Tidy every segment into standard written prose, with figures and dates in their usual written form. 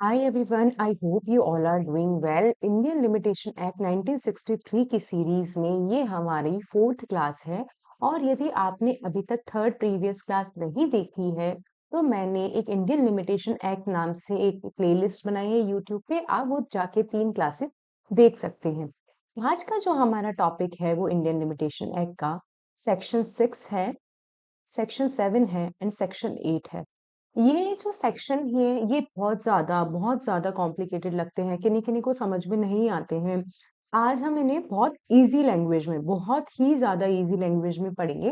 Hi everyone, I hope you all are doing well. Indian limitation act 1963 की series में ये हमारी fourth class है और यदि आपने अभी तक थर्ड प्रीवियस क्लास नहीं देखी है तो मैंने एक इंडियन लिमिटेशन एक्ट नाम से एक प्लेलिस्ट बनाई है यूट्यूब पे। आप वो जाके 3 क्लासेस देख सकते हैं। आज का जो हमारा टॉपिक है वो इंडियन लिमिटेशन एक्ट का सेक्शन 6 है, सेक्शन 7 है एंड सेक्शन 8 है। ये जो सेक्शन है ये बहुत ज्यादा कॉम्प्लिकेटेड लगते हैं, किन्हीं किन्हीं को समझ में नहीं आते हैं। आज हम इन्हें बहुत इजी लैंग्वेज में, बहुत ही ज्यादा इजी लैंग्वेज में पढ़ेंगे।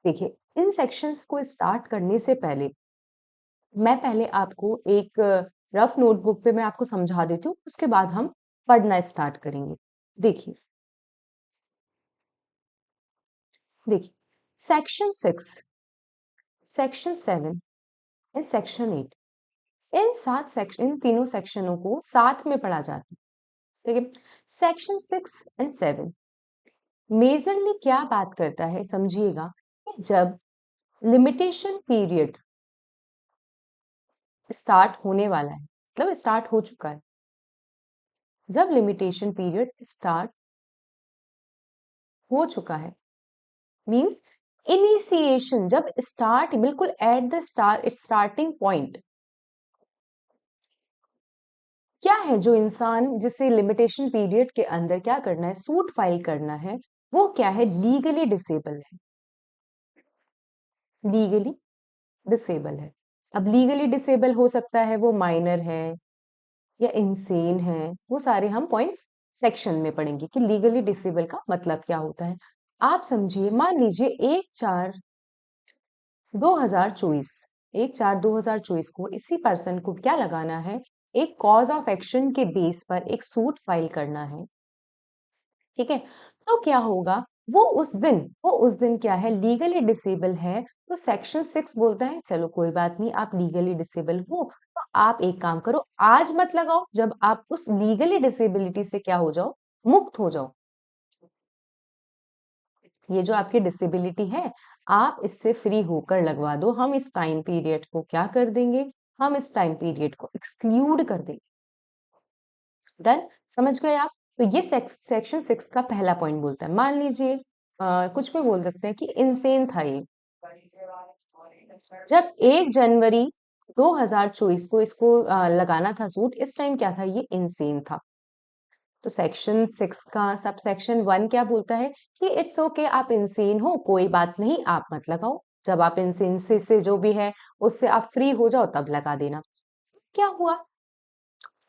देखिए, इन सेक्शंस को स्टार्ट करने से पहले मैं पहले आपको एक रफ नोटबुक पे मैं आपको समझा देती हूँ, उसके बाद हम पढ़ना स्टार्ट करेंगे। देखिए देखिए, सेक्शन 6, सेक्शन 7 एंड सेक्शन 8, इन तीनों सेक्शनों को साथ में पढ़ा जाता है। ठीक है। सेक्शन 6 एंड 7 मेजरली क्या बात करता है, समझिएगा कि जब लिमिटेशन पीरियड स्टार्ट होने वाला है, मतलब स्टार्ट हो चुका है, जब लिमिटेशन पीरियड स्टार्ट हो चुका है मींस इनिशिएशन, जब स्टार्ट बिल्कुल एट द स्टार्टिंग पॉइंट, क्या है जो इंसान जिसे लिमिटेशन पीरियड के अंदर क्या करना है, सूट फाइल करना है, वो क्या है, लीगली डिसेबल है। लीगली डिसेबल है। अब लीगली डिसेबल हो सकता है वो माइनर है या इंसेन है, वो सारे हम पॉइंट्स सेक्शन में पढ़ेंगे कि लीगली डिसेबल का मतलब क्या होता है। आप समझिए, मान लीजिए 1/4/2024, 1/4/2024 को इसी पर्सन को क्या लगाना है, एक कॉज ऑफ एक्शन के बेस पर एक सूट फाइल करना है। ठीक है। तो क्या होगा, वो उस दिन क्या है, लीगली डिसेबल है। तो सेक्शन 6 बोलता है चलो कोई बात नहीं, आप लीगली डिसेबल हो तो आप एक काम करो, आज मत लगाओ, जब आप उस लीगली डिसेबिलिटी से क्या हो जाओ, मुक्त हो जाओ। ये जो आपकी डिसेबिलिटी है, आप इससे फ्री होकर लगवा दो। हम इस टाइम पीरियड को क्या कर देंगे, हम इस टाइम पीरियड को एक्सक्लूड कर देंगे। डन, समझ गए आप। तो ये सेक्शन 6 का पहला पॉइंट बोलता है। मान लीजिए कुछ भी बोल सकते हैं कि इंसेन था ये, जब 1 जनवरी 2024 को इसको लगाना था सूट, इस टाइम क्या था, ये इंसेन था। तो सेक्शन 6 का सब सेक्शन 1 क्या बोलता है कि इट्स ओके, आप इंसेन हो, कोई बात नहीं, आप मत लगाओ। जब आप इंसेन से जो भी है उससे आप फ्री हो जाओ तब लगा देना। क्या हुआ,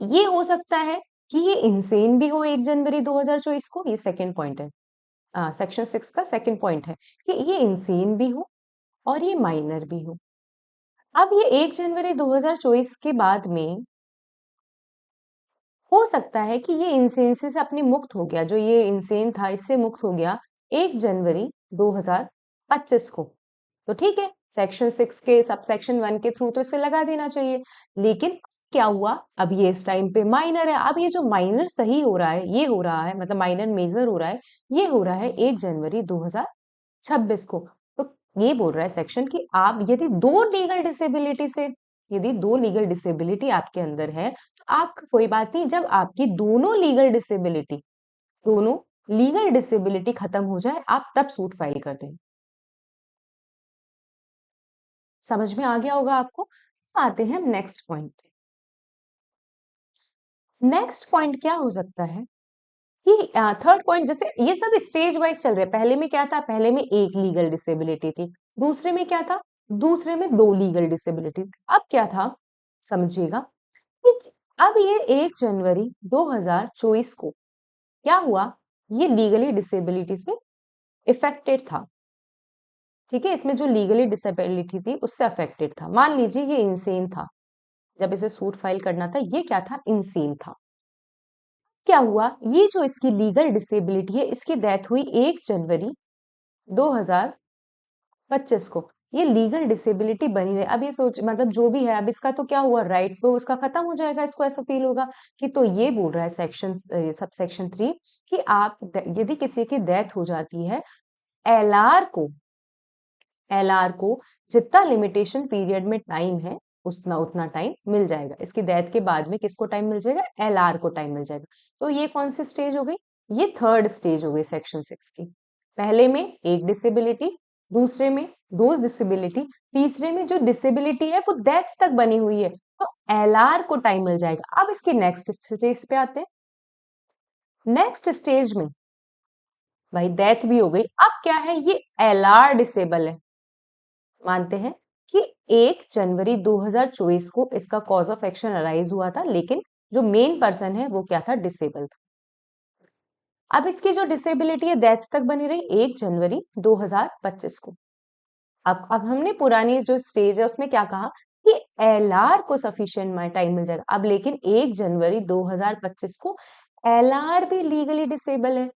ये हो सकता है कि ये इंसेन भी हो 1 जनवरी 2024 को, ये सेकेंड पॉइंट है। सेक्शन 6 का सेकेंड पॉइंट है कि ये इंसेन भी हो और ये माइनर भी हो। अब ये 1 जनवरी 2024 के बाद में हो सकता है कि ये इंसेंसी से अपनी मुक्त हो गया, जो ये इंसेन था इससे मुक्त हो गया 1 जनवरी 2025 को। तो ठीक है, सेक्शन 6 के सब सेक्शन 1 के थ्रू तो इसे लगा देना चाहिए। लेकिन क्या हुआ, अब ये इस टाइम पे माइनर है। अब ये जो माइनर सही हो रहा है, ये हो रहा है, मतलब माइनर मेजर हो रहा है, ये हो रहा है 1 जनवरी 2026 को। तो ये बोल रहा है सेक्शन कि आप यदि दो लीगल डिसेबिलिटी से, यदि दो लीगल डिसेबिलिटी आपके अंदर है तो आप, कोई बात नहीं, जब आपकी दोनों लीगल डिसेबिलिटी खत्म हो जाए, आप तब सूट फाइल कर दें। समझ में आ गया होगा आपको। आते हैं हम नेक्स्ट पॉइंट पे। नेक्स्ट पॉइंट क्या हो सकता है कि थर्ड पॉइंट, जैसे ये सब स्टेज वाइज चल रहे हैं। पहले में क्या था, पहले में एक लीगल डिसेबिलिटी थी, दूसरे में क्या था, दूसरे में दो लीगल डिसेबिलिटी। अब क्या था, समझिएगा कि अब ये 1 जनवरी 2024 को क्या हुआ, ये लीगली डिसेबिलिटी से इफेक्टेड था। ठीक है, इसमें जो लीगली डिसेबिलिटी थी उससे अफेक्टेड था। मान लीजिए ये इंसेन था, जब इसे सूट फाइल करना था, ये क्या था, इंसेन था। क्या हुआ, ये जो इसकी लीगल डिसेबिलिटी है, इसकी डेथ हुई 1 जनवरी 2025 को। ये लीगल डिसेबिलिटी बनी रहे। अब ये सोच, मतलब जो भी है, अब इसका तो क्या हुआ, राइट तो उसका खत्म हो जाएगा, इसको ऐसा फील होगा कि, तो ये बोल रहा है सेक्शन सब सेक्शन 3 कि आप यदि किसी की डेथ हो जाती है, एलआर को एलआर को जितना लिमिटेशन पीरियड में टाइम है उतना उतना टाइम मिल जाएगा। इसकी डेथ के बाद में किसको टाइम मिल जाएगा? एलआर को टाइम मिल जाएगा। तो ये कौन सी स्टेज हो गई? ये थर्ड स्टेज हो गई सेक्शन 6 की। पहले में एक डिसेबिलिटी, दूसरे में दो डिसेबिलिटी, तीसरे में जो डिसेबिलिटी है वो डेथ तक बनी हुई है, तो एलआर को टाइम मिल जाएगा। अब इसके नेक्स्ट स्टेज पे आते हैं। नेक्स्ट स्टेज में भाई डेथ भी हो गई, अब क्या है? ये एलआर डिसेबल है। मानते हैं कि 1 जनवरी 2024 को इसका कॉज ऑफ एक्शन अराइज हुआ था, लेकिन जो मेन पर्सन है वो क्या था? डिसेबल था। अब इसकी जो डिसेबिलिटी है डेथ तक बनी रही 1 जनवरी 2025 को। अब हमने पुरानी जो स्टेज है उसमें क्या कहा कि एलआर को सफिशिएंट टाइम मिल जाएगा। अब लेकिन 1 जनवरी 2025 को एलआर भी लीगली डिसेबल है।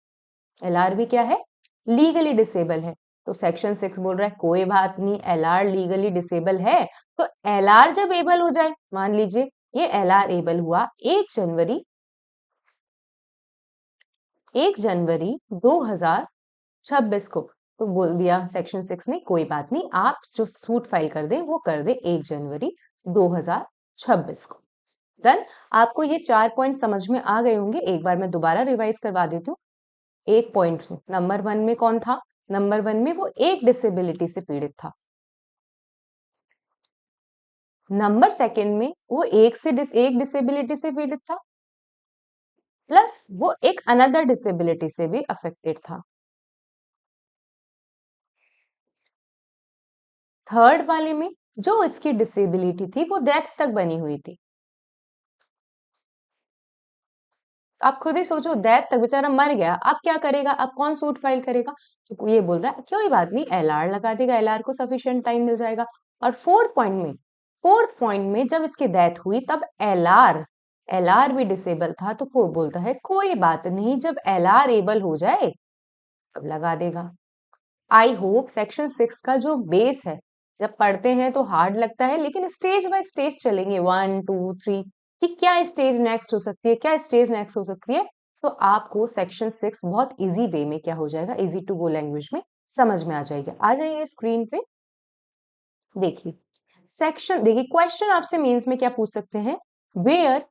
एलआर भी क्या है? लीगली डिसेबल है। तो सेक्शन 6 बोल रहा है कोई बात नहीं, एलआर लीगली डिसेबल है, तो एलआर जब एबल हो जाए, मान लीजिए ये एलआर एबल हुआ 1 जनवरी 2026 को, तो बोल दिया सेक्शन 6 ने कोई बात नहीं, आप जो सूट फाइल कर दें वो कर दें 1 जनवरी 2026 को। डन। आपको ये 4 पॉइंट समझ में आ गए होंगे। एक बार मैं दोबारा रिवाइज करवा देती हूँ। एक पॉइंट नंबर 1 में कौन था? नंबर 1 में वो एक डिसेबिलिटी से पीड़ित था। नंबर सेकंड में वो एक डिसेबिलिटी से पीड़ित था, प्लस वो एक अनदर डिसेबिलिटी से भी अफेक्टेड था। थर्ड वाले में जो इसकी डिसेबिलिटी थी वो डेथ तक बनी हुई थी। आप खुद ही सोचो, डेथ तक बेचारा मर गया, अब क्या करेगा? अब कौन सूट फाइल करेगा? तो ये बोल रहा है कोई बात नहीं, एलआर लगा देगा, एलआर को सफिशिएंट टाइम मिल जाएगा। और फोर्थ पॉइंट में जब इसकी डेथ हुई तब एलआर एलआर भी डिसेबल था, तो वो बोलता है कोई बात नहीं, जब एलआर एबल हो जाए तब लगा देगा। आई होप सेक्शन 6 का जो बेस है, जब पढ़ते हैं तो हार्ड लगता है, लेकिन स्टेज बाय स्टेज चलेंगे 1 2 3 कि क्या स्टेज नेक्स्ट हो सकती है, क्या स्टेज नेक्स्ट हो सकती है, तो आपको सेक्शन 6 बहुत इजी वे में क्या हो जाएगा? इजी टू गो लैंग्वेज में समझ में आ जाएगा। आ जाइए स्क्रीन पे, देखिए सेक्शन, देखिए क्वेश्चन आपसे मेंस में क्या पूछ सकते हैं? Where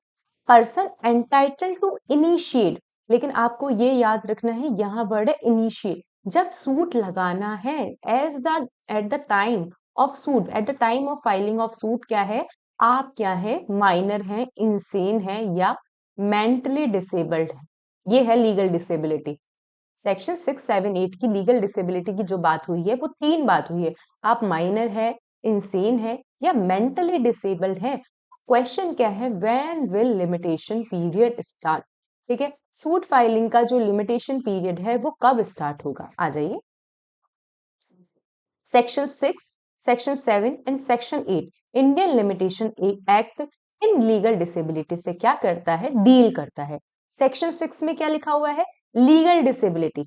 person entitle to initiate, लेकिन आपको ये याद रखना है यहाँ वर्ड है इनिशिएट। जब सूट लगाना है, as the at the time of suit, at the time of filing of suit क्या है? आप क्या है? माइनर है, इंसेन है, या मेंटली डिसेबल्ड है। ये है लीगल डिसेबिलिटी। सेक्शन 6, 7, 8 की लीगल डिसेबिलिटी की जो बात हुई है वो तीन बात हुई है। आप माइनर है, इंसेन है, या मेंटली डिसेबल्ड है। क्वेश्चन क्या है? When will limitation period start? ठीक है, सूट फाइलिंग का जो लिमिटेशन पीरियड है वो कब स्टार्ट होगा? आ जाइए। Section 6, section 7 and section 8 Indian limitation act in legal disability से क्या करता है? डील करता है। सेक्शन 6 में क्या लिखा हुआ है? Legal disability.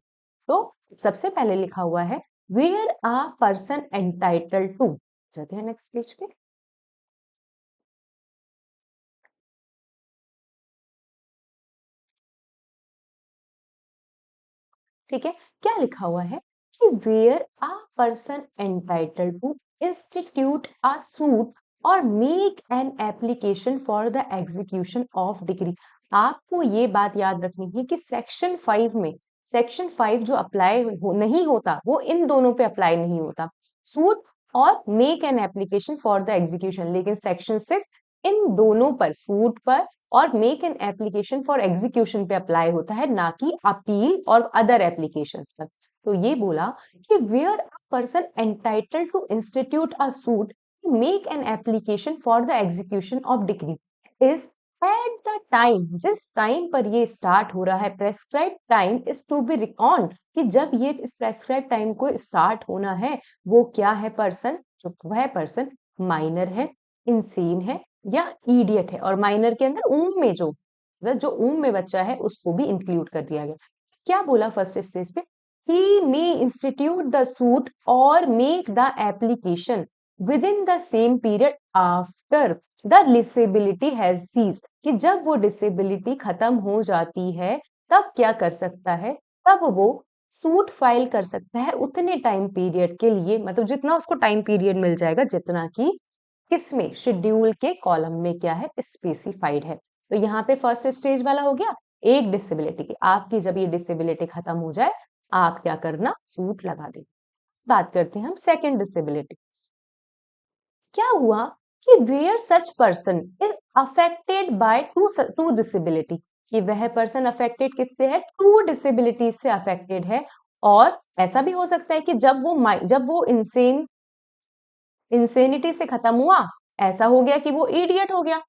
तो सबसे पहले लिखा हुआ है where a person entitled to, जाते हैं नेक्स्ट पेज पे। ठीक है, क्या लिखा हुआ है कि where a person entitled to institute a suit और make an application for the execution of decree. आपको ये बात याद रखनी है कि सेक्शन 5 जो नहीं होता वो इन दोनों पे अप्लाई नहीं होता, सूट और make an application for the execution, लेकिन सेक्शन 6 इन दोनों पर, सूट पर और make an application for execution पे अप्लाई होता है, ना कि अपील और अदर एप्लीकेशंस पर। तो ये बोला कि where a person entitled to institute a suit make an application for the execution of decree is at the time, जिस टाइम पर ये स्टार्ट हो रहा है, prescribe time is to be record, कि जब ये इस प्रेस्क्राइब टाइम को स्टार्ट होना है वो क्या है? पर्सन, जो वह पर्सन माइनर है, इंसेन है, या इडियट है। और माइनर के अंदर ऊम में जो ऊम में बच्चा है उसको भी इंक्लूड कर दिया गया। क्या बोला फर्स्ट स्टेज पे? He may institute the suit और make the application within the same period after the disability has ceased, कि जब वो डिसेबिलिटी खत्म हो जाती है तब क्या कर सकता है? तब वो सूट फाइल कर सकता है उतने टाइम पीरियड के लिए, मतलब जितना उसको टाइम पीरियड मिल जाएगा, जितना की किसमें? शेड्यूल के कॉलम में क्या है? स्पेसिफाइड है। तो यहाँ पे फर्स्ट स्टेज वाला हो गया, एक डिसेबिलिटी की। आपकी जब ये डिसेबिलिटी खत्म हो जाए, आप क्या करना? सूट लगा दे। बात करते हैं हम सेकंड डिसेबिलिटी। क्या हुआ कि where such person is affected by to disability, कि वह पर्सन अफेक्टेड किससे है? टू डिसेबिलिटीज से अफेक्टेड है। और ऐसा भी हो सकता है कि जब वो इंसेनिटी से खत्म हुआ, ऐसा हो गया कि वो इडियट हो गया।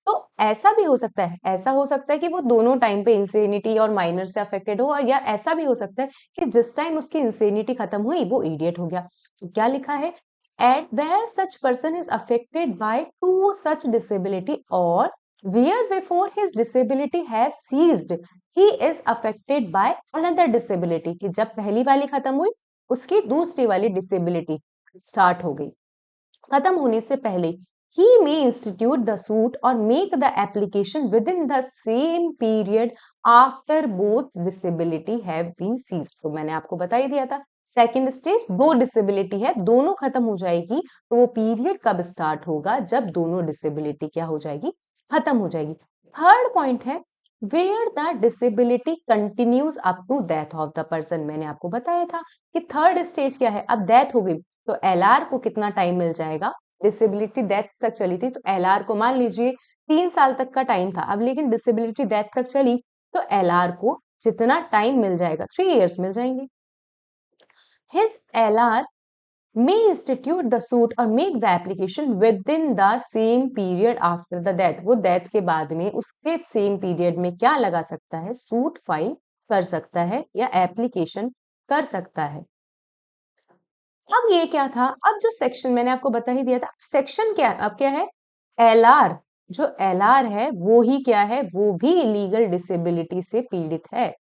तो ऐसा भी हो सकता है, ऐसा हो सकता है कि वो दोनों टाइम पे इंसेनिटी और माइनर से अफेक्टेड हो, और या ऐसा भी हो सकता है कि जिस टाइम उसकी इंसेनिटी खत्म हुई वो इडियट हो गया। तो क्या लिखा है? At where such person is affected by two such disability, और where before his disability has ceased he is affected by another disability, कि जब पहली वाली खत्म हुई, उसकी दूसरी वाली डिसेबिलिटी स्टार्ट हो गई। खत्म होने से पहले he may institute the suit or make the application within the same period after both disability have been ceased। तो मैंने आपको बता ही दिया था, सेकेंड स्टेज दो डिसेबिलिटी है, दोनों खत्म हो जाएगी, तो वो पीरियड कब स्टार्ट होगा? जब दोनों डिसेबिलिटी क्या हो जाएगी? खत्म हो जाएगी। थर्ड पॉइंट है where the disability continues up to death of the person. मैंने आपको बताया था कि थर्ड स्टेज क्या है? अब डेथ हो गई, तो एलआर को कितना टाइम मिल जाएगा? डिसेबिलिटी डेथ तक चली थी, तो एलआर को मान लीजिए 3 साल तक का टाइम था। अब लेकिन डिसेबिलिटी डेथ तक चली, तो एलआर को जितना टाइम मिल जाएगा, 3 इयर्स मिल जाएंगे। His LR may institute the suit or make the application within the same period after the death। वो डेथ के बाद में उसके सेम पीरियड में क्या लगा सकता है? सूट फाइल कर सकता है या एप्लीकेशन कर सकता है। अब ये क्या था? अब जो सेक्शन मैंने आपको बता ही दिया था, सेक्शन क्या अब क्या है? एलआर। जो एलआर है वो ही क्या है? वो भी लीगल डिसेबिलिटी से पीड़ित है।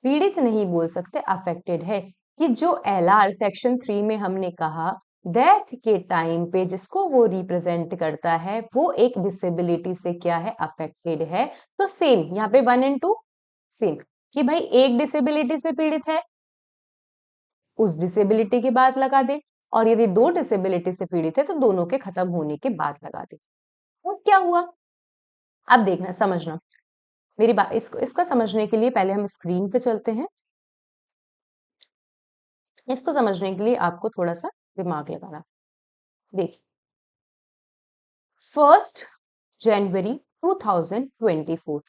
पीड़ित नहीं बोल सकते, अफेक्टेड है। कि जो एलआर सेक्शन 3 में हमने कहा डेथ के टाइम पे जिसको वो रिप्रेजेंट करता है, वो एक डिसेबिलिटी से क्या है? अफेक्टेड है। तो सेम यहाँ पे 1 and 2 सेम, कि भाई एक डिसेबिलिटी से पीड़ित है, उस डिसेबिलिटी के बाद लगा दे, और यदि दो डिसेबिलिटी से पीड़ित है तो दोनों के खत्म होने के बाद लगा दे। तो क्या हुआ? अब देखना, समझना मेरी बात। इसको समझने के लिए पहले हम स्क्रीन पे चलते हैं। इसको समझने के लिए आपको थोड़ा सा दिमाग लगाना। देखिए, 1 जनवरी 2024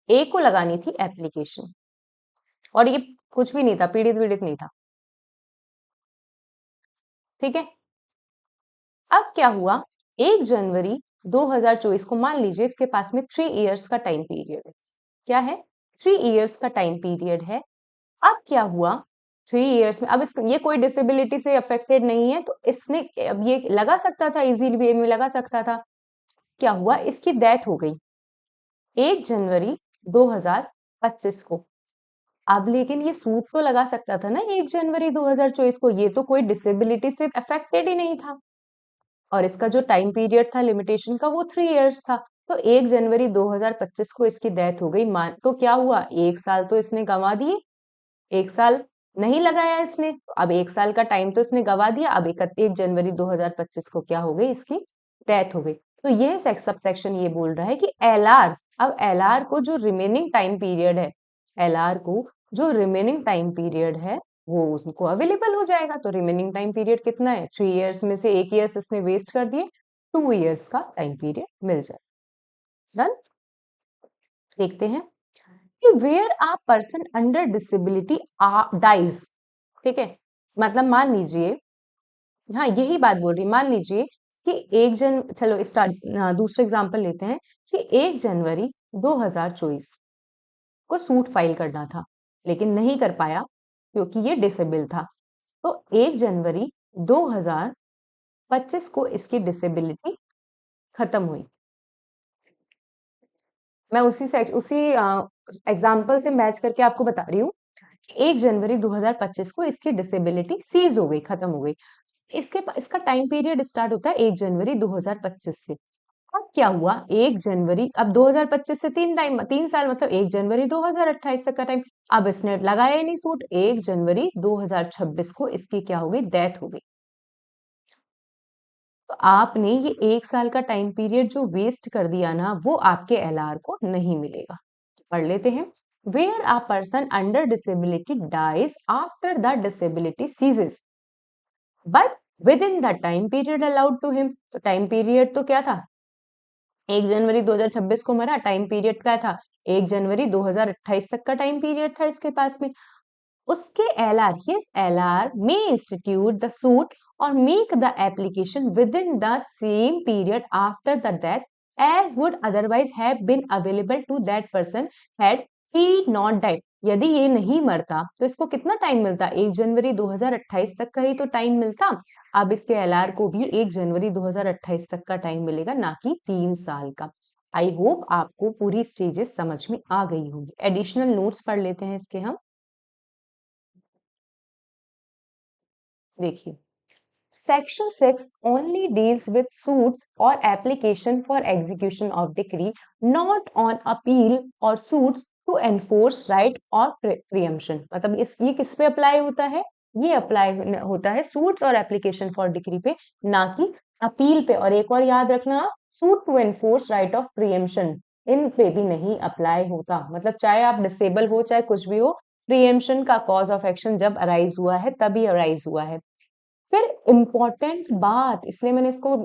ए को लगानी थी एप्लीकेशन, और ये कुछ भी नहीं था, पीड़ित वीड़ित नहीं था, ठीक है। अब क्या हुआ? 1 जनवरी 2024 को मान लीजिए इसके पास में 3 इयर्स का टाइम पीरियड है। क्या है? 3 इयर्स का टाइम पीरियड है। अब क्या हुआ? 3 इयर्स में अब ये कोई डिसेबिलिटी से अफेक्टेड नहीं है, तो इसने अब ये लगा सकता था, इजी वे में लगा सकता था। क्या हुआ? इसकी डेथ हो गई 1 जनवरी 2025 को। अब लेकिन ये सूट तो लगा सकता था ना 1 जनवरी 2024 को, ये तो कोई डिसेबिलिटी से अफेक्टेड ही नहीं था, और इसका जो टाइम पीरियड था लिमिटेशन का वो 3 इयर्स था। तो 1 जनवरी 2025 को इसकी डेथ हो गई। मान तो क्या हुआ? 1 साल तो इसने गंवा दिए, 1 साल नहीं लगाया इसने, तो अब 1 साल का टाइम तो इसने गंवा दिया। अब 1 जनवरी 2025 को क्या हो गई? इसकी डेथ हो गई। तो यह सब सेक्शन ये बोल रहा है कि एलआर, अब एलआर को जो रिमेनिंग टाइम पीरियड है, एलआर को जो रिमेनिंग टाइम पीरियड है वो उसको अवेलेबल हो जाएगा। तो रिमेनिंग टाइम पीरियड कितना है? 3 इयर्स में से 1 इयर्स इसने वेस्ट कर दिए, 2 इयर्स का टाइम पीरियड मिल जाए। डन। देखते हैं कि where a person under disability dies, ठीक है। मतलब मान लीजिए, हाँ यही बात बोल रही, मान लीजिए कि चलो स्टार्ट दूसरा एग्जांपल लेते हैं कि 1 जनवरी 2024 को सूट फाइल करना था, लेकिन नहीं कर पाया क्योंकि ये डिसेबल था। तो 1 जनवरी 2025 को इसकी डिसेबिलिटी खत्म हुई। मैं उसी एग्जाम्पल से मैच करके आपको बता रही हूँ। 1 जनवरी 2025 को इसकी डिसेबिलिटी सीज हो गई, खत्म हो गई। इसका टाइम पीरियड स्टार्ट होता है 1 जनवरी 2025 से। अब क्या हुआ? 1 जनवरी, अब 2025 से 3 साल, मतलब 1 जनवरी 2028 तक का टाइम। अब इसने लगाया ही नहीं सूट। 1 जनवरी 2026 को इसकी क्या हो गई? डेथ हो गई। तो आपने ये 1 साल का टाइम पीरियड जो वेस्ट कर दिया ना, वो आपके एलआर को नहीं मिलेगा। पढ़ लेते हैं। Where a person under disability dies after the disability ceases but within the time period allowed to him. तो टाइम पीरियड तो क्या था? 1 जनवरी 2026 को मरा। टाइम पीरियड क्या था? 1 जनवरी 2028 तक का टाइम पीरियड था इसके पास में। उसके LR, his LR may institute the suit और make the application within the same period after the death as would otherwise have been available to that person had he not died. यदि ये नहीं मरता तो इसको कितना time मिलता? 1 जनवरी 2028 तक का ही तो टाइम मिलता। अब इसके एलआर को भी 1 जनवरी 2028 तक का टाइम मिलेगा, ना कि 3 साल का। आई होप आपको पूरी स्टेजेस समझ में आ गई होंगी। एडिशनल नोट्स पढ़ लेते हैं इसके हम। देखिए, Section 6 only deals with suits or application for execution of decree, not on appeal or suits to enforce right or preemption। मतलब ये किस पे अप्लाई होता है? ये अप्लाई होता है सूट्स और एप्लीकेशन फॉर डिक्री पे, ना कि अपील पे। और एक और याद रखना, suit to enforce right of preemption इन पे भी नहीं अप्लाई होता। मतलब चाहे आप डिसेबल हो चाहे कुछ भी हो, प्रियम्पशन का कॉज ऑफ एक्शन जब अराइज हुआ है तभी अराइज हुआ है। फिर इम्पोर्टेंट बात, इसलिए मैंने इसको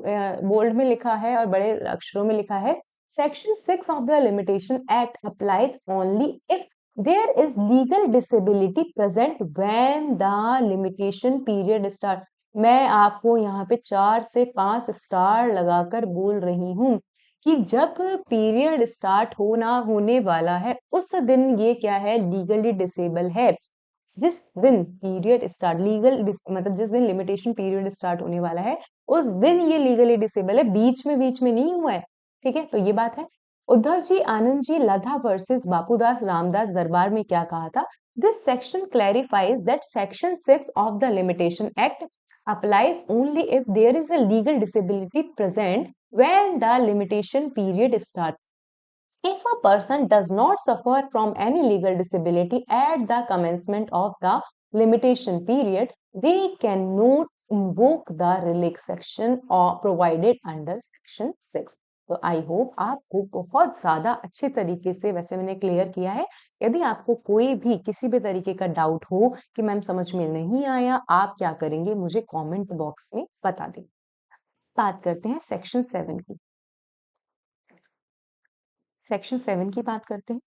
बोल्ड में लिखा है और बड़े अक्षरों में लिखा है। Section 6 of the limitation act applies only if there is legal disability present when the limitation period start. मैं आपको यहाँ पे 4 से 5 स्टार लगाकर बोल रही हूँ कि जब पीरियड स्टार्ट होना होने वाला है उस दिन ये क्या है? लीगली डिसेबल है। जिस दिन पीरियड स्टार्ट मतलब जिस दिन लिमिटेशन पीरियड स्टार्ट होने वाला है उस दिन ये लीगली डिसेबल है, बीच में नहीं हुआ है। ठीक है, तो ये बात है। उद्धव जी आनंद जी लधा वर्सेस बापूदास रामदास दरबार में क्या कहा था? This section clarifies that section 6 of the limitation act applies only if there is a legal disability present when the limitation period starts. If a person does not suffer from any legal disability at the commencement of the limitation period, they cannot invoke the relic section or provided under section 6। तो I hope आपको बहुत ज्यादा अच्छे तरीके से वैसे मैंने clear किया है। यदि आपको कोई भी किसी भी तरीके का डाउट हो कि मैम समझ में नहीं आया, आप क्या करेंगे? मुझे कमेंट बॉक्स में बता दें। बात करते हैं सेक्शन 7 की। सेक्शन 7 की बात करते हैं।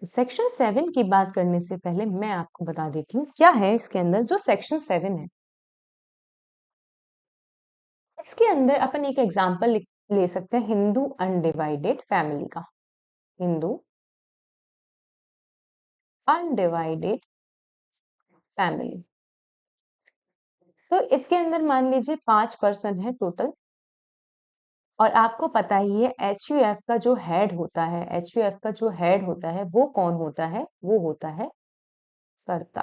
सेक्शन 7 की बात करने से पहले मैं आपको बता देती हूँ क्या है इसके अंदर। जो सेक्शन 7 है इसके अंदर अपन एक एग्जांपल ले सकते हैं हिंदू अनडिवाइडेड फैमिली का। Hindu undivided family. तो इसके अंदर मान लीजिए 5 पर्सन है टोटल, और आपको पता ही है एचयूएफ का जो हेड होता है, एचयूएफ का जो हेड होता है वो कौन होता है? वो होता है कर्ता।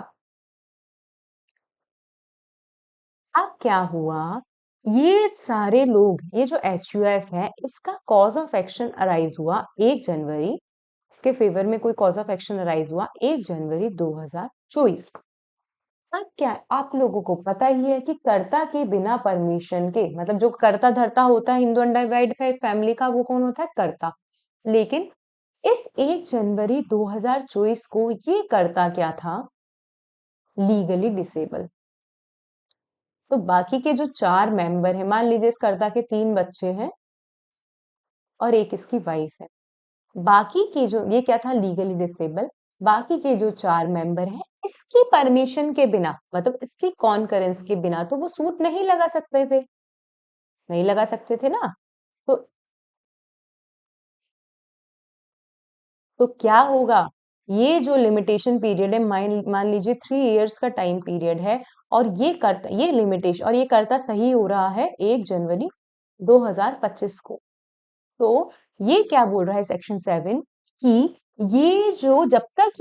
अब क्या हुआ? ये सारे लोग, ये जो एचयूएफ है इसका कॉज ऑफ एक्शन अराइज हुआ 1 जनवरी। इसके फेवर में कोई कॉज ऑफ एक्शन अराइज हुआ 1 जनवरी 2024 को। अब क्या आप लोगों को पता ही है कि कर्ता के बिना परमिशन के, मतलब जो कर्ता धर्ता होता है हिंदू अनडिवाइडेड फैमिली का, वो कौन होता है? कर्ता। लेकिन इस 1 जनवरी 2024 को ये कर्ता क्या था? Legally disable. तो बाकी के जो 4 मेंबर हैं, मान लीजिए इस कर्ता के 3 बच्चे हैं और एक इसकी वाइफ है। बाकी के जो, ये क्या था? Legally disable. बाकी के जो 4 मेंबर हैं इसकी परमिशन के बिना, मतलब इसकी कॉन्करेंस के बिना तो वो सूट नहीं लगा सकते थे, नहीं लगा सकते थे ना। तो क्या होगा? ये जो लिमिटेशन पीरियड है, मान मान लीजिए 3 इयर्स का टाइम पीरियड है, और ये लिमिटेशन, और ये करता सही हो रहा है 1 जनवरी 2025 को। तो ये क्या बोल रहा है सेक्शन 7 कि ये जो, जब तक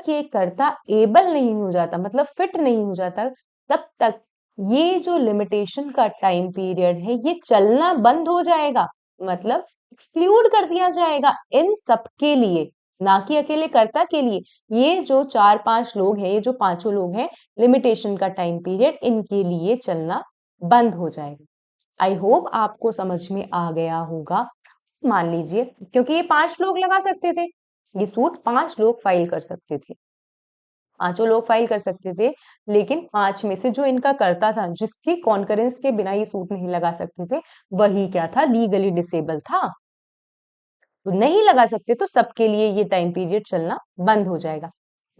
ये करता एबल नहीं हो जाता, मतलब फिट नहीं हो जाता, तब तक ये जो लिमिटेशन का टाइम पीरियड है ये चलना बंद हो जाएगा। मतलब एक्सक्लूड कर दिया जाएगा इन सबके लिए। ना कि अकेले कर्ता के लिए। ये जो 4-5 लोग हैं, ये जो पांचों लोग हैं, लिमिटेशन का टाइम पीरियड इनके लिए चलना बंद हो जाएगा। आई होप आपको समझ में आ गया होगा। मान लीजिए, क्योंकि ये 5 लोग लगा सकते थे, ये सूट 5 लोग फाइल कर सकते थे, पांचों लोग फाइल कर सकते थे, लेकिन 5 में से जो इनका कर्ता था, जिसकी कॉन्करेंस के बिना ये सूट नहीं लगा सकते थे, वही क्या था, लीगली डिसेबल था। तो नहीं लगा सकते तो सबके लिए ये टाइम पीरियड चलना बंद हो जाएगा।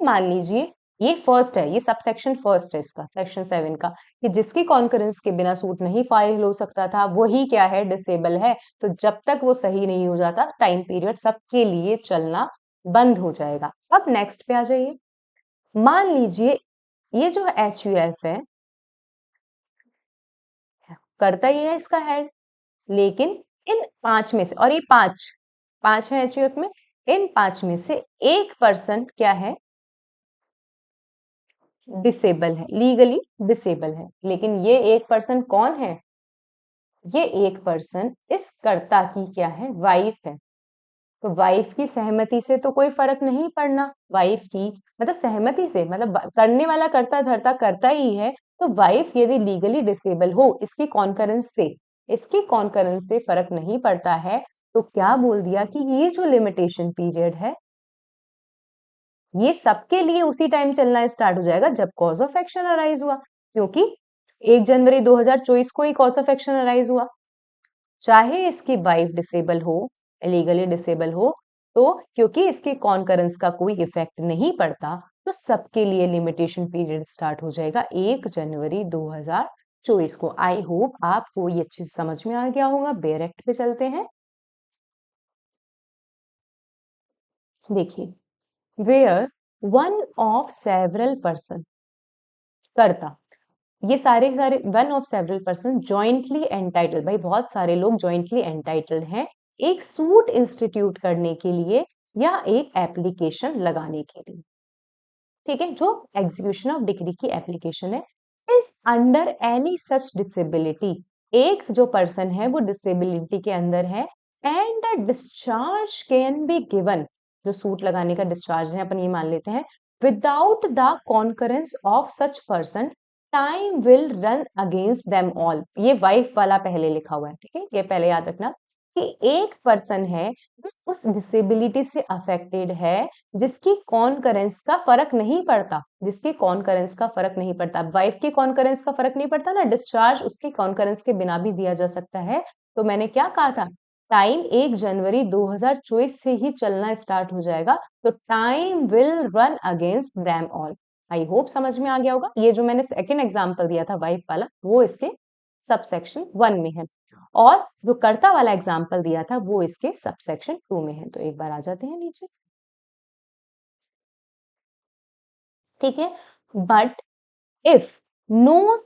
मान लीजिए ये फर्स्ट है, ये सब सेक्शन फर्स्ट है इसका, सेक्शन 7 का, कि जिसकी कॉन्करेंस के बिना सूट नहीं फाइल हो सकता था, वही क्या है, डिसेबल है। तो जब तक वो सही नहीं हो जाता, टाइम पीरियड सबके लिए चलना बंद हो जाएगा। अब नेक्स्ट पे आ जाइए। मान लीजिए ये जो HUF है, करता ही है इसका हेड, लेकिन इन 5 में से, और ये 5 है HUF में, इन 5 में से एक पर्सन क्या है, डिसेबल है, लीगली डिसेबल है। लेकिन ये एक पर्सन कौन है, ये एक पर्सन इस कर्ता की क्या है, वाइफ है। तो वाइफ की सहमति से तो कोई फर्क नहीं पड़ना, वाइफ की मतलब सहमति से, मतलब करने वाला कर्ता धर्ता करता ही है। तो वाइफ यदि लीगली डिसेबल हो, इसकी कॉन्करेंस से फर्क नहीं पड़ता है। तो क्या बोल दिया कि ये जो लिमिटेशन पीरियड है, ये सबके लिए उसी टाइम चलना स्टार्ट हो जाएगा जब कॉज ऑफ एक्शन अराइज हुआ, क्योंकि 1 जनवरी 2024 को ही कॉज ऑफ एक्शन अराइज हुआ। चाहे इसकी वाइफ डिसेबल हो, लीगली डिसेबल हो, तो क्योंकि इसके कॉन्करेंस का कोई इफेक्ट नहीं पड़ता, तो सबके लिए लिमिटेशन पीरियड स्टार्ट हो जाएगा 1 जनवरी 2024 को। आई होप आपको ये अच्छे से समझ में आ गया होगा। बेयर एक्ट पे चलते हैं। देखिए, where one of several person, करता, ये सारे सारे one of several person jointly entitled, भाई बहुत सारे लोग जॉइंटली एंटाइटल्ड हैं एक सूट इंस्टीट्यूट करने के लिए या एक एप्लीकेशन लगाने के लिए। ठीक है, जो एग्जीक्यूशन ऑफ डिक्री की एप्लीकेशन है, is under any such disability, एक जो पर्सन है वो डिसेबिलिटी के अंदर है, and the discharge can be given, जो सूट लगाने का डिस्चार्ज है अपन ये मान लेते हैं, without the concurrence of such person, time will run against them all. ये वाइफ वाला पहले लिखा हुआ है, ठीक है, ये पहले याद रखना कि एक पर्सन है जो उस डिसेबिलिटी से अफेक्टेड है, जिसकी कॉन्करेंस का फर्क नहीं पड़ता, जिसकी कॉन्करेंस का फर्क नहीं पड़ता। वाइफ की कॉन्करेंस का फर्क नहीं पड़ता ना, डिस्चार्ज उसकी कॉन्करेंस के बिना भी दिया जा सकता है। तो मैंने क्या कहा था, टाइम 1 जनवरी 2024 से ही चलना स्टार्ट हो जाएगा। तो time will run against them all. I hope समझ में आ गया होगा। ये जो मैंने सेकेंड एग्जाम्पल दिया था वाइफ वाला, वो इसके सबसेक्शन 1 में है, और जो कर्ता वाला एग्जाम्पल दिया था वो इसके सबसेक्शन 2 में है। तो एक बार आ जाते हैं नीचे, ठीक है। But if no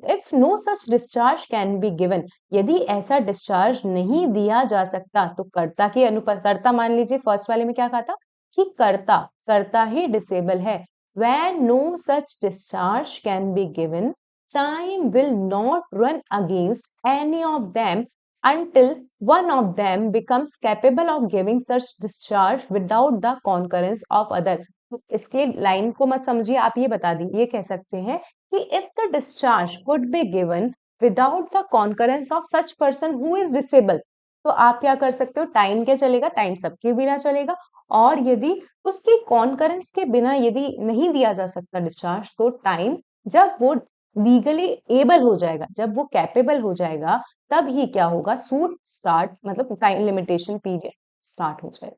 if no such discharge can be given, यदि ऐसा डिस्चार्ज नहीं दिया जा सकता, तो कर्ता के अनुपात, कर्ता मान लीजिए फर्स्ट वाले में क्या कहा था कि कर्ता कर्ता ही डिसेबल है। When no such discharge can be given, time will not run against any of them until one of them becomes capable of giving such discharge without the concurrence of other। तो इसके line को मत समझिए, आप ये बता दी, ये कह सकते हैं कि if the discharge could be given without the concurrence of such person who is disable, तो आप क्या कर सकते हो, टाइम क्या चलेगा, टाइम सबके बिना चलेगा। और यदि उसकी कॉन्करेंस के बिना यदि नहीं दिया जा सकता डिस्चार्ज, तो टाइम जब वो लीगली एबल हो जाएगा, जब वो कैपेबल हो जाएगा, तब ही क्या होगा, सूट स्टार्ट, मतलब टाइम लिमिटेशन पीरियड स्टार्ट हो जाएगा।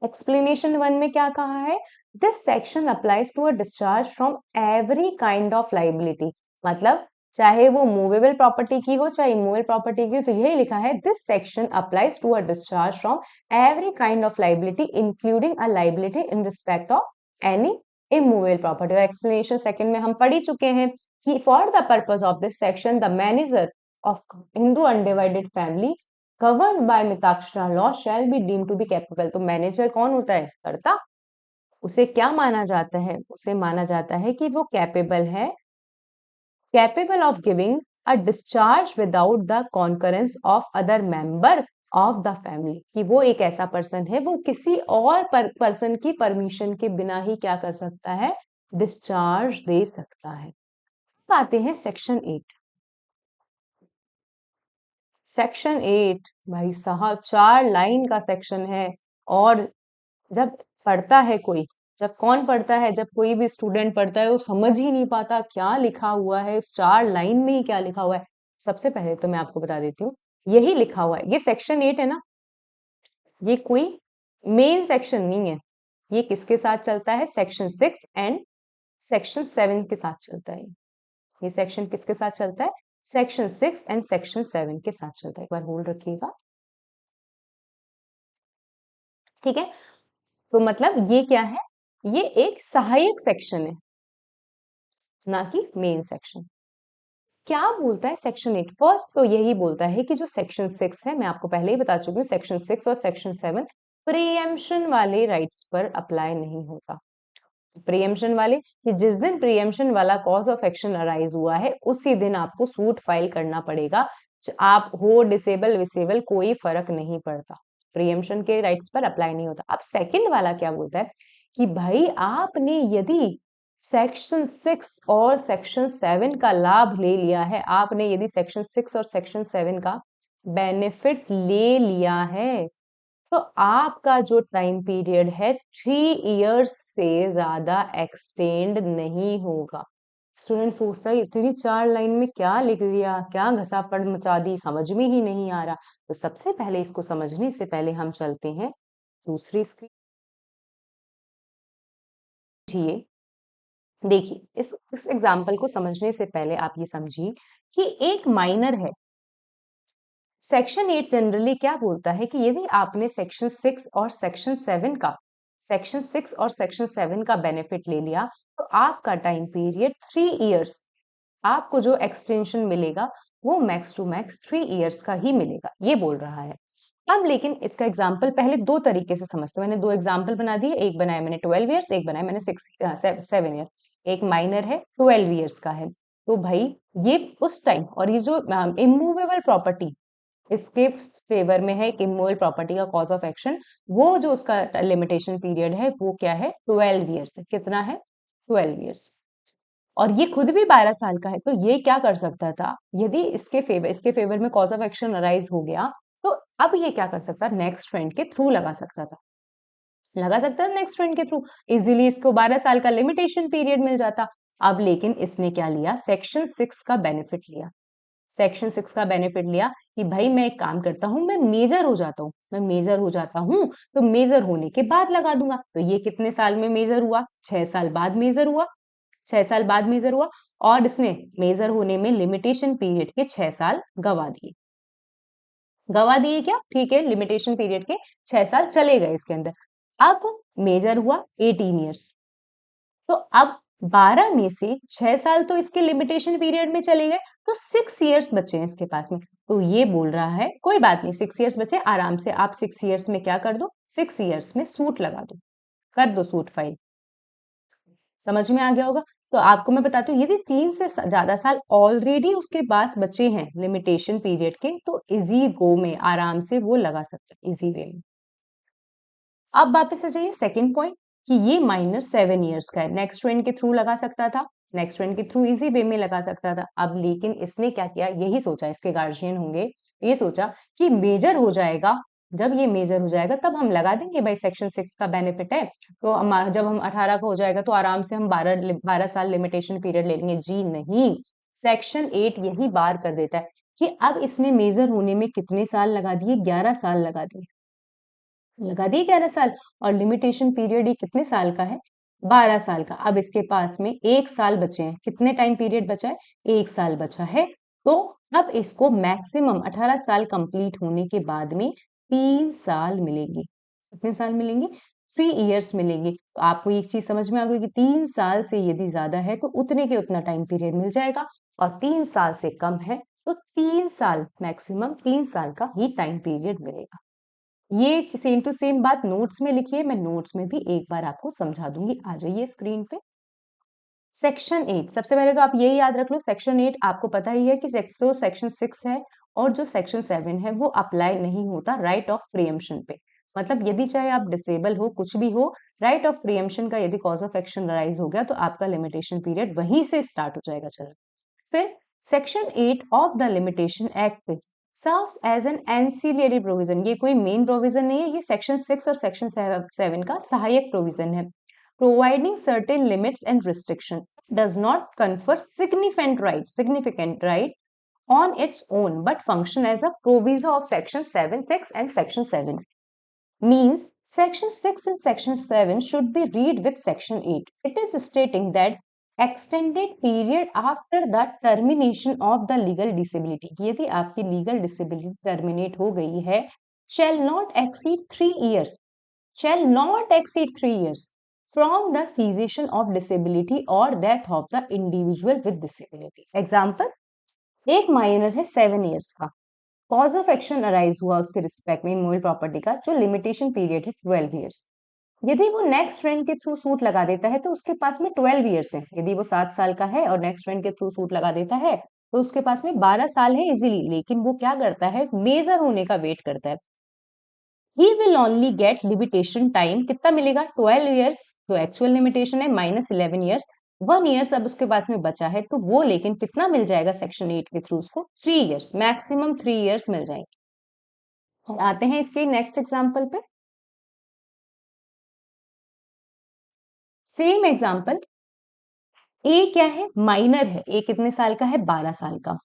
एक्सप्लेनेशन 1 में क्या कहा है, this section applies to a discharge from every kind of liability, मतलब चाहे वो मूवेबल प्रॉपर्टी की हो चाहे इमूवेबल प्रॉपर्टी की हो। तो यही लिखा है, this section applies to a discharge from every kind of liability including a liability in respect of any immovable property. और एक्सप्लेनेशन सेकंड में हम पढ़ ही चुके हैं कि for the purpose of this section the manager of Hindu undivided family governed by Mitakshara law shall be deemed to be capable। तो manager कौन होता है, कर्ता। उसे क्या माना जाता है, उसे माना जाता है कि वो कैपेबल है, capable of giving a discharge without the concurrence of other member of the family, कि वो एक ऐसा पर्सन है, वो किसी और पर्सन की परमिशन के बिना ही क्या कर सकता है, डिस्चार्ज दे सकता है। अब आते हैं सेक्शन 8। सेक्शन 8 भाई साहब 4 लाइन का सेक्शन है। और जब पढ़ता है कोई, जब कौन पढ़ता है, जब कोई भी स्टूडेंट पढ़ता है, वो समझ ही नहीं पाता क्या लिखा हुआ है, उस 4 लाइन में ही क्या लिखा हुआ है। सबसे पहले तो मैं आपको बता देती हूँ, यही लिखा हुआ है, ये सेक्शन 8 है ना, ये कोई मेन सेक्शन नहीं है। ये किसके साथ चलता है, सेक्शन 6 एंड सेक्शन 7 के साथ चलता है। ये सेक्शन किसके साथ चलता है, सेक्शन 6 एंड सेक्शन 7 के साथ चलता है। एक बार होल्ड रखिएगा, ठीक है। तो मतलब ये क्या है, ये एक सहायक सेक्शन है, ना कि मेन सेक्शन। क्या बोलता है सेक्शन 8, फर्स्ट तो यही बोलता है कि जो सेक्शन 6 है, मैं आपको पहले ही बता चुकी हूँ, सेक्शन 6 और सेक्शन 7 प्रीएम्पशन वाले राइट्स पर अप्लाई नहीं होता। प्रीएम्पशन वाले, कि जिस दिन प्रीएम्पशन वाला कॉज ऑफ एक्शन अराइज हुआ है, उसी दिन आपको सूट फाइल करना पड़ेगा। आप हो डिसेबल विसेबल कोई फर्क नहीं पड़ता, प्रीएम्पशन के राइट्स पर अप्लाई नहीं होता। अब सेकंड वाला क्या बोलता है कि भाई आपने यदि सेक्शन 6 और सेक्शन 7 का लाभ ले लिया है, आपने यदि सेक्शन 6 और सेक्शन 7 का बेनिफिट ले लिया है, तो आपका जो टाइम पीरियड है 3 इयर्स से ज्यादा एक्सटेंड नहीं होगा। स्टूडेंट सोचता है इतनी 4 लाइन में क्या लिख दिया, क्या घसापड़ मचा दी, समझ में ही नहीं आ रहा। तो सबसे पहले इसको समझने से पहले हम चलते हैं दूसरी स्क्रीन। देखिए इस एग्जाम्पल को समझने से पहले आप ये समझिए कि एक माइनर है। सेक्शन 8 जनरली क्या बोलता है कि यदि आपने सेक्शन 6 और सेक्शन 7 का बेनिफिट ले लिया, तो आपका टाइम पीरियड 3 इयर्स, आपको जो एक्सटेंशन मिलेगा वो मैक्स टू मैक्स 3 इयर्स का ही मिलेगा, ये बोल रहा है। अब लेकिन इसका एग्जाम्पल पहले दो तरीके से समझते हैं। मैंने दो एग्जाम्पल बना दिए, एक बनाया मैंने 12 इयर्स, एक बनाया मैंने 7 ईयर। एक माइनर है 12 इयर्स का है, तो भाई ये उस टाइम, और ये जो इमूवेबल प्रॉपर्टी इसके फेवर में है, एक इमूवेबल प्रॉपर्टी का कॉज ऑफ एक्शन, वो जो उसका लिमिटेशन पीरियड है वो क्या है, 12 इयर्स है। कितना है, 12 इयर्स। और ये खुद भी 12 साल का है, तो ये क्या कर सकता था, यदि इसके फेवर में कॉज ऑफ एक्शन अराइज हो गया, तो अब ये क्या कर सकता, नेक्स्ट फ्रेंड के थ्रू लगा सकता था नेक्स्ट फ्रेंड के थ्रू, इजीली इसको 12 साल का लिमिटेशन पीरियड मिल जाता। अब लेकिन इसने क्या लिया, सेक्शन 6 का बेनिफिट लिया। सेक्शन 6 का बेनिफिट लिया कि भाई मैं एक काम करता हूं, मैं मेजर हो जाता हूं, तो मेजर होने के बाद लगा दूंगा। तो ये कितने साल में मेजर हुआ, 6 साल बाद मेजर हुआ, 6 साल बाद मेजर हुआ। और इसने मेजर होने में लिमिटेशन पीरियड के 6 साल गवा दिए क्या, ठीक है, लिमिटेशन पीरियड के 6 साल चले गए इसके अंदर। अब मेजर हुआ 18 इयर्स, तो अब 12 में से 6 साल तो इसके लिमिटेशन पीरियड में चले गए, तो 6 इयर्स बचे हैं इसके पास में। तो ये बोल रहा है कोई बात नहीं, 6 इयर्स बचे, आराम से आप 6 इयर्स में क्या कर दो, 6 इयर्स में सूट लगा दो, कर दो सूट फाइल। समझ में आ गया होगा। तो आपको मैं बताती हूँ, यदि 3 से ज्यादा साल ऑलरेडी उसके पास बचे हैं लिमिटेशन पीरियड के, तो इजी गो में आराम से वो लगा सकता है, इजी वे में। अब वापस आ जाइए सेकंड पॉइंट, कि ये माइनर 7 इयर्स का है, नेक्स्ट फ्रेंड के थ्रू लगा सकता था, नेक्स्ट फ्रेंड के थ्रू इजी वे में लगा सकता था। अब लेकिन इसने क्या किया, यही सोचा, इसके गार्जियन होंगे, ये सोचा कि मेजर हो जाएगा, जब ये मेजर हो जाएगा तब हम लगा देंगे, भाई सेक्शन 6 का बेनिफिट है, तो जब हम 18 का हो जाएगा तो आराम से हम 12 साल लिमिटेशन पीरियड ले लेंगे। जी नहीं, सेक्शन 8 यही बार कर देता है कि अब इसने मेजर होने में कितने साल लगा दिए, 11 साल लगा दिए 11 साल। और लिमिटेशन पीरियड ये कितने साल का है, 12 साल का। अब इसके पास में 1 साल बचे हैं, कितने टाइम पीरियड बचा है, 1 साल बचा है। तो अब इसको मैक्सिमम 18 साल कंप्लीट होने के बाद में 3 साल मिलेंगे। कितने साल मिलेंगे, 3 इयर्स मिलेंगे। तो आपको एक चीज समझ में आ गई कि 3 साल से यदि ज्यादा है तो उतने के उतना टाइम पीरियड मिल जाएगा, और 3 साल से कम है तो 3 साल, मैक्सिमम 3 साल का ही टाइम पीरियड मिलेगा। ये सेम टू सेम बात नोट्स में लिखिए, मैं नोट्स में भी एक बार आपको समझा दूंगी। आ जाइए स्क्रीन पे। सेक्शन 8, सबसे पहले तो आप ये याद रख लो, सेक्शन 8 आपको पता ही है कि सेक्शन 6 है और जो सेक्शन 7 है वो अप्लाई नहीं होता राइट ऑफ प्रीएम्पशन पे। मतलब यदि चाहे आप डिसेबल हो, कुछ भी हो, राइट ऑफ प्रीएम्पशन का यदि कॉज ऑफ एक्शन अराइज हो गया तो आपका लिमिटेशन पीरियड वहीं से स्टार्ट हो जाएगा चलो। फिर section 8 of the limitation act serves as an ancillary provision. ये कोई मेन प्रोविजन नहीं है, ये सेक्शन 6 और सेक्शन 7 का सहायक प्रोविजन है। Providing certain limits and restriction does not confer significant right on its own but function as a proviso of section 7 6 and section 7. Means section 6 and section 7 should be read with section 8. It is stating that extended period after the termination of the legal disability, यदि आपकी legal disability terminate हो गई है, shall not exceed 3 years from the cessation of disability or death of the individual with disability. Example, एक minor है 7 years का, cause of action arise हुआ उसके रिस्पेक्ट में इमोबल प्रॉपर्टी का, जो लिमिटेशन पीरियड है 12 years। यदि वो नेक्स्ट फ्रेंड के थ्रू सूट लगा देता है तो उसके पास में 12 years है। यदि वो 7 साल का है और नेक्स्ट फ्रेंड के थ्रू सूट लगा देता है तो उसके पास में 12 साल है इजीली। लेकिन वो क्या करता है, मेजर होने का वेट करता है। He will only get limitation time, कितना मिलेगा, 12 years जो एक्चुअल लिमिटेशन है माइनस 11 years। 1 year अब उसके पास में बचा है तो वो लेकिन कितना मिल जाएगा सेक्शन 8 के थ्रू उसको, 3 years, मैक्सिमम 3 years मिल जाएंगे। आते हैं इसके नेक्स्ट एग्जाम्पल पे। सेम एग्जाम्पल, ए क्या है, माइनर है, ए कितने साल का है, 12 साल का।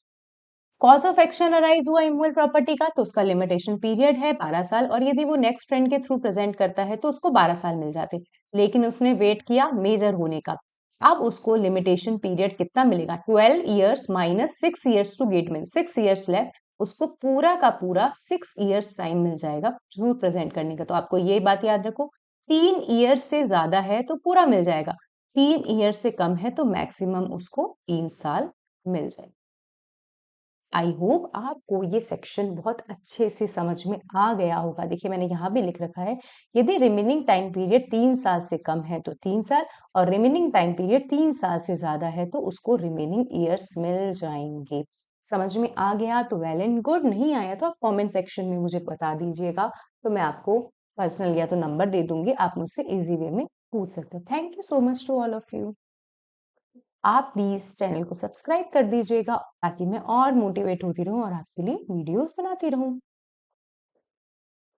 कॉज ऑफ एक्शन अराइज हुआ इमूवेबल प्रॉपर्टी का तो उसका लिमिटेशन पीरियड है 12 साल, और यदि वो नेक्स्ट फ्रेंड के थ्रू प्रेजेंट करता है तो उसको 12 साल मिल जाते। लेकिन उसने वेट किया मेजर होने का, अब उसको लिमिटेशन पीरियड कितना मिलेगा, 12 years minus 6 years to get मिल, 6 years लेफ्ट, उसको पूरा का पूरा 6 years टाइम मिल जाएगा थ्रू प्रेजेंट करने का। तो आपको ये बात याद रखो, 3 years से ज्यादा है तो पूरा मिल जाएगा, 3 years से कम है तो मैक्सिमम उसको 3 साल मिल जाएगा। आई होप आपको ये सेक्शन बहुत अच्छे से समझ में आ गया होगा। देखिए मैंने यहाँ भी लिख रखा है, यदि रिमेनिंग टाइम पीरियड 3 साल से कम है तो 3 साल, और रिमेनिंग टाइम पीरियड 3 साल से ज्यादा है तो उसको रिमेनिंग ईयर्स मिल जाएंगे। समझ में आ गया तो वेल एंड गुड, नहीं आया तो आप कमेंट सेक्शन में मुझे बता दीजिएगा, तो मैं आपको पर्सनल या तो नंबर दे दूंगी, आप मुझसे इजी वे में पूछ सकते हो। Thank you so much to all of you. आप प्लीज चैनल को सब्सक्राइब कर दीजिएगा ताकि मैं और मोटिवेट होती रहूं और आपके लिए वीडियोस बनाती रहूं।